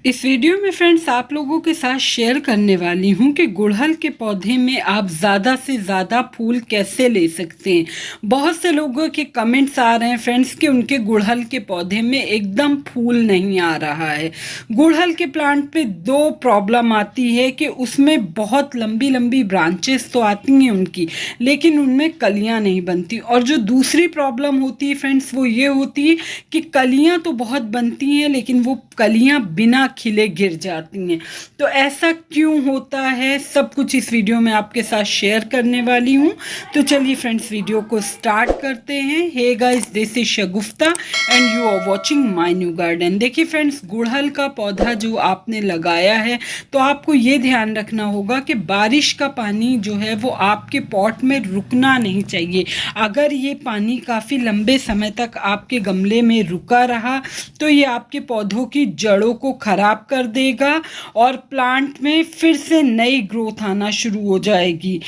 इस वीडियो में फ्रेंड्स आप लोगों के साथ शेयर करने वाली हूं कि गुड़हल के पौधे में आप ज़्यादा से ज़्यादा फूल कैसे ले सकते हैं। बहुत से लोगों के कमेंट्स आ रहे हैं फ्रेंड्स कि उनके गुड़हल के पौधे में एकदम फूल नहीं आ रहा है। गुड़हल के प्लांट पे दो प्रॉब्लम आती है कि उसमें बहुत लंबी लंबी ब्रांचेस तो आती हैं उनकी, लेकिन उनमें कलियां नहीं बनती। और जो दूसरी प्रॉब्लम होती है फ्रेंड्स वो ये होती है कि कलियां तो बहुत बनती हैं लेकिन वो कलियां बिना खिले गिर जाती हैं। तो ऐसा क्यों होता है, सब कुछ इस वीडियो में आपके साथ शेयर करने वाली हूँ। तो चलिए फ्रेंड्स वीडियो को स्टार्ट करते हैं। Hey guys, this is Shagufta and you are watching my new garden. देखिए फ्रेंड्स, गुड़हल का पौधा जो आपने लगाया है तो आपको ये ध्यान रखना होगा कि बारिश का पानी जो है वो आपके पॉट में रुकना नहीं चाहिए। अगर ये पानी काफ़ी लंबे समय तक आपके गमले में रुका रहा तो ये आपके पौधों की जड़ों को खराब कर देगा और प्लांट में फिर से नई ग्रोथ आना शुरू हो जाएगी।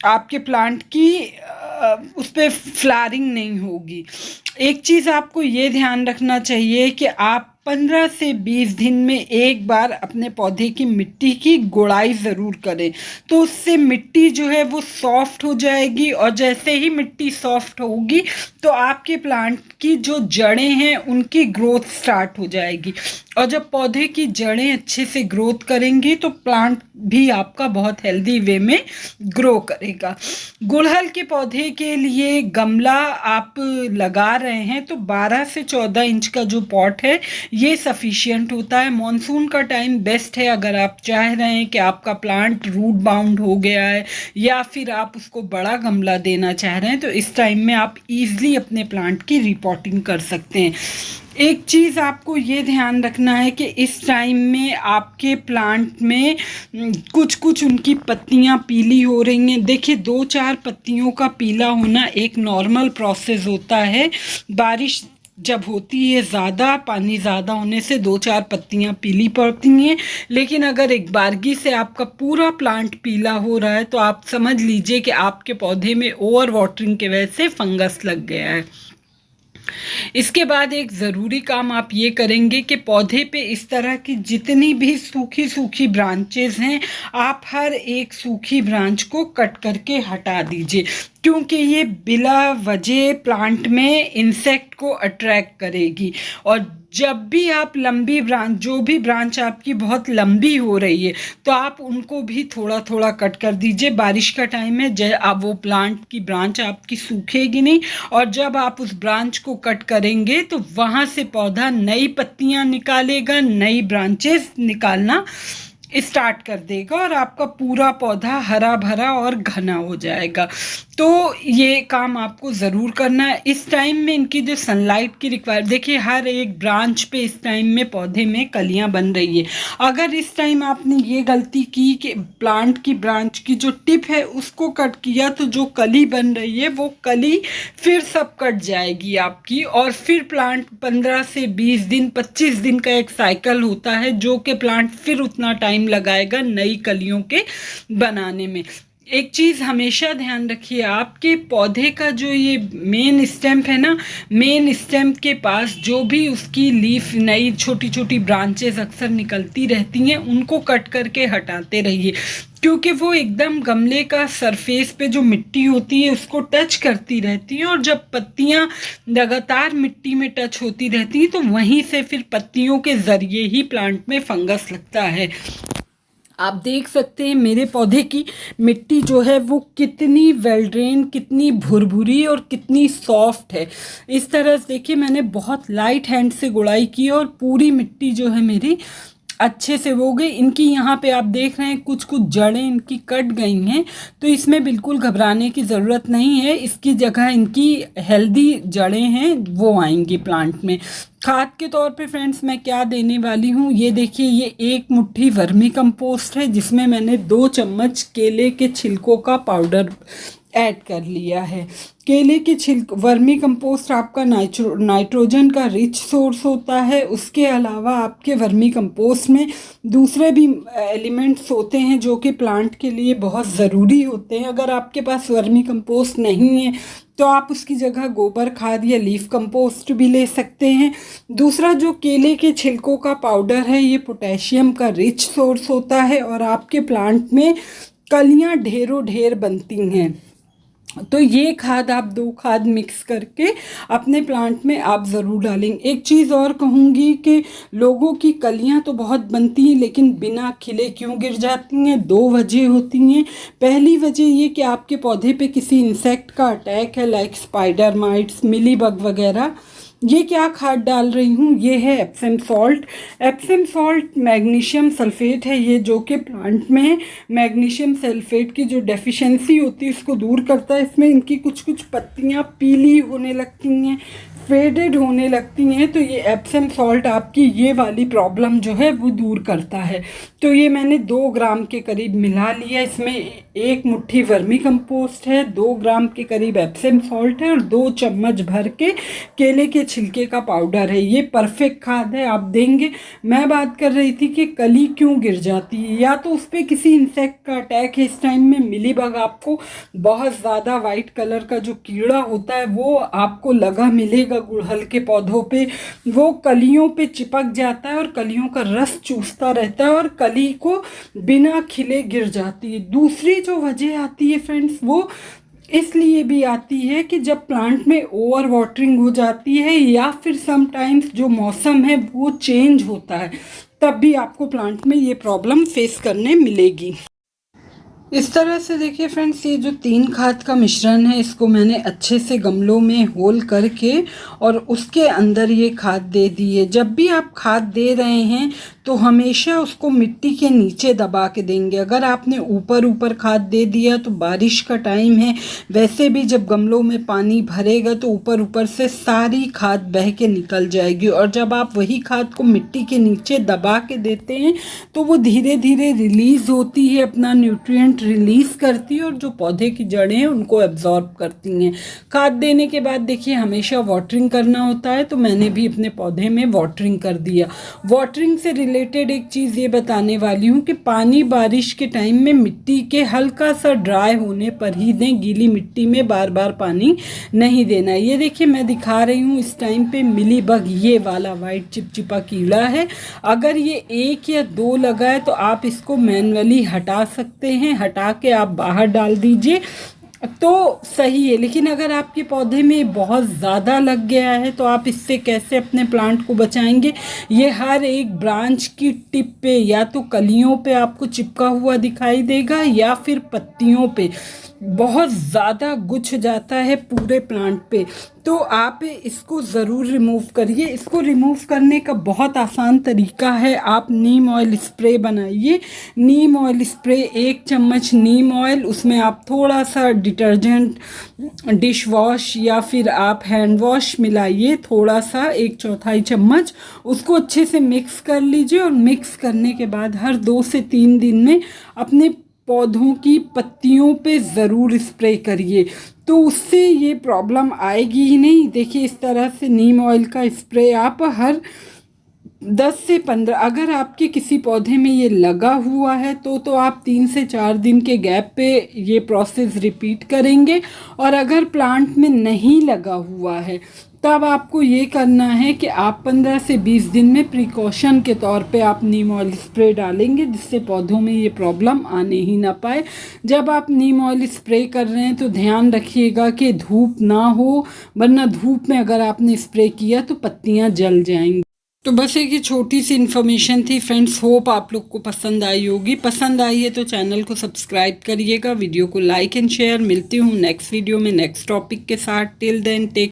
आपके प्लांट की उस पर फ्लावरिंग नहीं होगी। एक चीज़ आपको ये ध्यान रखना चाहिए कि आप 15 से 20 दिन में एक बार अपने पौधे की मिट्टी की गुड़ाई ज़रूर करें, तो उससे मिट्टी जो है वो सॉफ्ट हो जाएगी। और जैसे ही मिट्टी सॉफ्ट होगी तो आपके प्लांट की जो जड़ें हैं उनकी ग्रोथ स्टार्ट हो जाएगी। और जब पौधे की जड़ें अच्छे से ग्रोथ करेंगी तो प्लांट भी आपका बहुत हेल्दी वे में ग्रो करेगा। गुड़हल के पौधे के लिए गमला आप लगा रहे हैं तो 12 से 14 इंच का जो पॉट है ये सफिशिएंट होता है। मॉनसून का टाइम बेस्ट है अगर आप चाह रहे हैं कि आपका प्लांट रूट बाउंड हो गया है या फिर आप उसको बड़ा गमला देना चाह रहे हैं, तो इस टाइम में आप ईजिली अपने प्लांट की रिपोर्टिंग कर सकते हैं। एक चीज़ आपको ये ध्यान रखना है कि इस टाइम में आपके प्लांट में कुछ कुछ उनकी पत्तियां पीली हो रही हैं। देखिए, 2-4 पत्तियों का पीला होना एक नॉर्मल प्रोसेस होता है। बारिश जब होती है ज़्यादा, पानी ज़्यादा होने से 2-4 पत्तियां पीली पड़ती हैं। लेकिन अगर एक बारगी से आपका पूरा प्लांट पीला हो रहा है तो आप समझ लीजिए कि आपके पौधे में ओवर वाटरिंग की वजह से फंगस लग गया है। इसके बाद एक ज़रूरी काम आप ये करेंगे कि पौधे पे इस तरह की जितनी भी सूखी सूखी ब्रांचेस हैं, आप हर एक सूखी ब्रांच को कट करके हटा दीजिए, क्योंकि ये बिला वजह प्लांट में इंसेक्ट को अट्रैक्ट करेगी। और जब भी आप लंबी ब्रांच, जो भी ब्रांच आपकी बहुत लंबी हो रही है, तो आप उनको भी थोड़ा थोड़ा कट कर दीजिए। बारिश का टाइम है, अब वो प्लांट की ब्रांच आपकी सूखेगी नहीं, और जब आप उस ब्रांच को कट करेंगे तो वहाँ से पौधा नई पत्तियाँ निकालेगा, नई ब्रांचेस निकालना स्टार्ट कर देगा और आपका पूरा पौधा हरा भरा और घना हो जाएगा। तो ये काम आपको ज़रूर करना है। इस टाइम में इनकी जो सनलाइट की रिक्वायर, देखिए हर एक ब्रांच पे इस टाइम में पौधे में कलियां बन रही है। अगर इस टाइम आपने ये गलती की कि प्लांट की ब्रांच की जो टिप है उसको कट किया तो जो कली बन रही है वो कली फिर सब कट जाएगी आपकी, और फिर प्लांट 15 से 20 दिन 25 दिन का एक साइकिल होता है जो कि प्लांट फिर उतना टाइम लगाएगा नई कलियों के बनाने में। एक चीज़ हमेशा ध्यान रखिए, आपके पौधे का जो ये मेन स्टेम है ना, मेन स्टेम के पास जो भी उसकी लीफ नई छोटी छोटी ब्रांचेस अक्सर निकलती रहती हैं उनको कट करके हटाते रहिए, क्योंकि वो एकदम गमले का सरफेस पे जो मिट्टी होती है उसको टच करती रहती है। और जब पत्तियां लगातार मिट्टी में टच होती रहती हैं तो वहीं से फिर पत्तियों के ज़रिए ही प्लांट में फंगस लगता है। आप देख सकते हैं मेरे पौधे की मिट्टी जो है वो कितनी वेल ड्रेन, कितनी भुरभुरी और कितनी सॉफ्ट है। इस तरह से देखिए मैंने बहुत लाइट हैंड से गुड़ाई की और पूरी मिट्टी जो है मेरी अच्छे से हो गई। इनकी यहाँ पे आप देख रहे हैं कुछ कुछ जड़ें इनकी कट गई हैं, तो इसमें बिल्कुल घबराने की ज़रूरत नहीं है। इसकी जगह इनकी हेल्दी जड़ें हैं वो आएंगी प्लांट में। खाद के तौर पे फ्रेंड्स मैं क्या देने वाली हूँ, ये देखिए, ये 1 मुट्ठी वर्मी कंपोस्ट है जिसमें मैंने 2 चम्मच केले के छिलकों का पाउडर ऐड कर लिया है। केले के छिलके, वर्मी कंपोस्ट आपका नाइट्रोजन का रिच सोर्स होता है। उसके अलावा आपके वर्मी कंपोस्ट में दूसरे भी एलिमेंट्स होते हैं जो कि प्लांट के लिए बहुत ज़रूरी होते हैं। अगर आपके पास वर्मी कंपोस्ट नहीं है तो आप उसकी जगह गोबर खाद या लीफ कंपोस्ट भी ले सकते हैं। दूसरा जो केले के छिलकों का पाउडर है, ये पोटेशियम का रिच सोर्स होता है और आपके प्लांट में कलियां ढेरों ढेर बनती हैं। तो ये खाद आप 2 खाद मिक्स करके अपने प्लांट में आप ज़रूर डालेंगे। एक चीज़ और कहूँगी कि लोगों की कलियाँ तो बहुत बनती हैं लेकिन बिना खिले क्यों गिर जाती हैं? 2 वजह होती हैं। पहली वजह ये कि आपके पौधे पे किसी इंसेक्ट का अटैक है, लाइक स्पाइडर माइट्स, मिलीबग वगैरह। ये क्या खाद डाल रही हूँ, ये है Epsom salt. Epsom salt magnesium sulphate है, ये जो कि प्लांट में मैग्नीशियम सल्फेट की जो डेफिशिएंसी होती है उसको दूर करता है। इसमें इनकी कुछ कुछ पत्तियाँ पीली होने लगती हैं, फेडेड होने लगती हैं, तो ये एप्सम सॉल्ट आपकी ये वाली प्रॉब्लम जो है वो दूर करता है। तो ये मैंने 2 ग्राम के करीब मिला लिया। इसमें 1 मुट्ठी वर्मी कंपोस्ट है, 2 ग्राम के करीब एप्सम सॉल्ट है और 2 चम्मच भर के केले के छिलके का पाउडर है। ये परफेक्ट खाद है, आप देंगे। मैं बात कर रही थी कि कली क्यों गिर जाती है, या तो उस पर किसी इंसेक्ट का अटैक है। इस टाइम में मिलीबग आपको बहुत ज़्यादा वाइट कलर का जो कीड़ा होता है वो आपको लगा मिलेगा गुड़हल के पौधों पे। वो कलियों पे चिपक जाता है और कलियों का रस चूसता रहता है और कली को बिना खिले गिर जाती है। दूसरी जो वजह आती है फ्रेंड्स, वो इसलिए भी आती है कि जब प्लांट में ओवर वाटरिंग हो जाती है या फिर समटाइम्स जो मौसम है वो चेंज होता है, तब भी आपको प्लांट में ये प्रॉब्लम फेस करने मिलेगी। इस तरह से देखिए फ्रेंड्स, ये जो 3 खाद का मिश्रण है इसको मैंने अच्छे से गमलों में होल करके और उसके अंदर ये खाद दे दी है। जब भी आप खाद दे रहे हैं तो हमेशा उसको मिट्टी के नीचे दबा के देंगे। अगर आपने ऊपर ऊपर खाद दे दिया तो बारिश का टाइम है, वैसे भी जब गमलों में पानी भरेगा तो ऊपर ऊपर से सारी खाद बह के निकल जाएगी। और जब आप वही खाद को मिट्टी के नीचे दबा के देते हैं तो वो धीरे धीरे रिलीज़ होती है, अपना न्यूट्रिएंट रिलीज करती है और जो पौधे की जड़ें हैं उनको एब्जॉर्ब करती हैं। खाद देने के बाद देखिए हमेशा वाटरिंग करना होता है, तो मैंने भी अपने पौधे में वाटरिंग कर दिया। वाटरिंग से रिलेटेड एक चीज़ ये बताने वाली हूँ कि पानी बारिश के टाइम में मिट्टी के हल्का सा ड्राई होने पर ही दें, गीली मिट्टी में बार बार पानी नहीं देना। ये देखिए मैं दिखा रही हूँ इस टाइम पे मिलीबग, ये वाला वाइट चिपचिपा कीड़ा है। अगर ये 1 या 2 लगा है तो आप इसको मैन्युअली हटा सकते हैं, हटा के आप बाहर डाल दीजिए तो सही है। लेकिन अगर आपके पौधे में बहुत ज़्यादा लग गया है तो आप इससे कैसे अपने प्लांट को बचाएंगे? ये हर एक ब्रांच की टिप पे या तो कलियों पे आपको चिपका हुआ दिखाई देगा या फिर पत्तियों पे बहुत ज़्यादा गुछ जाता है पूरे प्लांट पे। तो आप इसको ज़रूर रिमूव करिए। इसको रिमूव करने का बहुत आसान तरीका है, आप नीम ऑयल स्प्रे बनाइए। नीम ऑयल स्प्रे, 1 चम्मच नीम ऑयल, उसमें आप थोड़ा सा डिटर्जेंट डिश वॉश या फिर आप हैंड वॉश मिलाइए, थोड़ा सा 1/4 चम्मच, उसको अच्छे से मिक्स कर लीजिए। और मिक्स करने के बाद हर 2 से 3 दिन में अपने पौधों की पत्तियों पे ज़रूर स्प्रे करिए, तो उससे ये प्रॉब्लम आएगी ही नहीं। देखिए इस तरह से नीम ऑयल का स्प्रे आप हर 10 से 15, अगर आपके किसी पौधे में ये लगा हुआ है तो आप 3 से 4 दिन के गैप पे ये प्रोसेस रिपीट करेंगे। और अगर प्लांट में नहीं लगा हुआ है तब आपको ये करना है कि आप 15 से 20 दिन में प्रिकॉशन के तौर पे आप नीम ऑयल स्प्रे डालेंगे, जिससे पौधों में ये प्रॉब्लम आने ही ना पाए। जब आप नीम ऑयल स्प्रे कर रहे हैं तो ध्यान रखिएगा कि धूप ना हो, वरना धूप में अगर आपने स्प्रे किया तो पत्तियां जल जाएंगी। तो बस एक ये छोटी सी इन्फॉर्मेशन थी फ्रेंड्स, होप आप लोग को पसंद आई होगी। पसंद आई है तो चैनल को सब्सक्राइब करिएगा, वीडियो को लाइक एंड शेयर। मिलती हूँ नेक्स्ट वीडियो में नेक्स्ट टॉपिक के साथ। Till then take